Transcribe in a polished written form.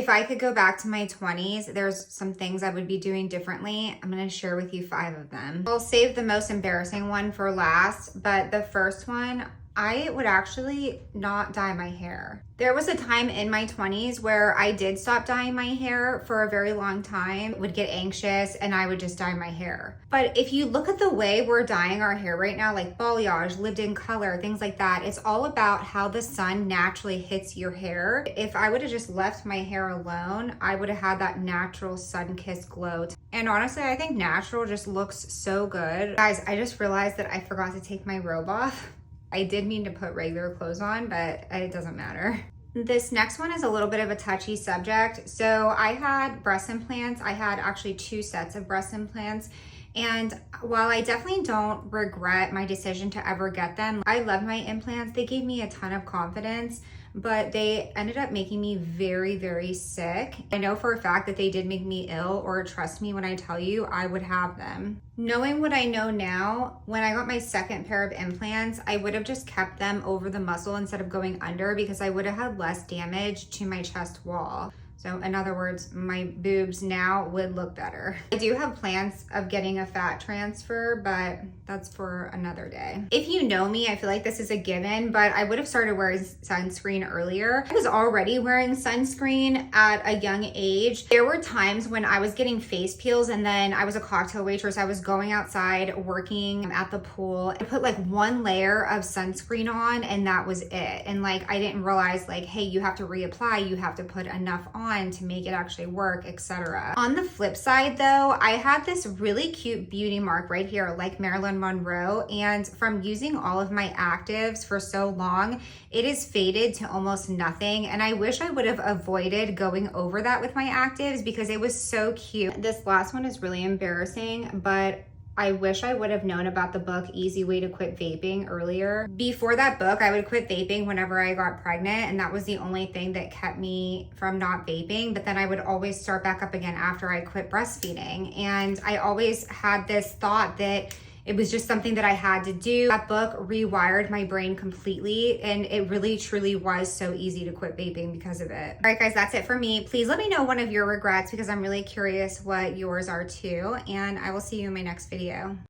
If I could go back to my 20s, there's some things I would be doing differently. I'm gonna share with you 5 of them. I'll save the most embarrassing one for last, but the first one, I would actually not dye my hair. There was a time in my 20s where I did stop dyeing my hair for a very long time, would get anxious, and I would just dye my hair. But if you look at the way we're dyeing our hair right now, like balayage, lived in color, things like that, it's all about how the sun naturally hits your hair. If I would have just left my hair alone, I would have had that natural sun-kissed glow. And honestly, I think natural just looks so good. Guys, I just realized that I forgot to take my robe off. I did mean to put regular clothes on, but it doesn't matter. This next one is a little bit of a touchy subject. So I had breast implants. I had actually 2 sets of breast implants. And while I definitely don't regret my decision to ever get them, I love my implants. They gave me a ton of confidence, but they ended up making me very, very sick. I know for a fact that they did make me ill, or trust me when I tell you, I would have them. Knowing what I know now, when I got my second pair of implants, I would have just kept them over the muscle instead of going under, because I would have had less damage to my chest wall. So in other words, my boobs now would look better. I do have plans of getting a fat transfer, but that's for another day. If you know me, I feel like this is a given, but I would have started wearing sunscreen earlier. I was already wearing sunscreen at a young age. There were times when I was getting face peels, and then I was a cocktail waitress. I was going outside working at the pool. I put like 1 layer of sunscreen on, and that was it. And like, I didn't realize like, hey, you have to reapply, you have to put enough on to make it actually work, etc. On the flip side though, I had this really cute beauty mark right here, like Marilyn Monroe, and from using all of my actives for so long, it is faded to almost nothing. And I wish I would have avoided going over that with my actives because it was so cute. This last one is really embarrassing, but I wish I would have known about the book Easy Way to Quit Vaping earlier. Before that book, I would quit vaping whenever I got pregnant, and that was the only thing that kept me from not vaping. But then I would always start back up again after I quit breastfeeding. And I always had this thought that it was just something that I had to do. That book rewired my brain completely, and it really truly was so easy to quit vaping because of it. All right, guys, that's it for me. Please let me know one of your regrets because I'm really curious what yours are too, and I will see you in my next video.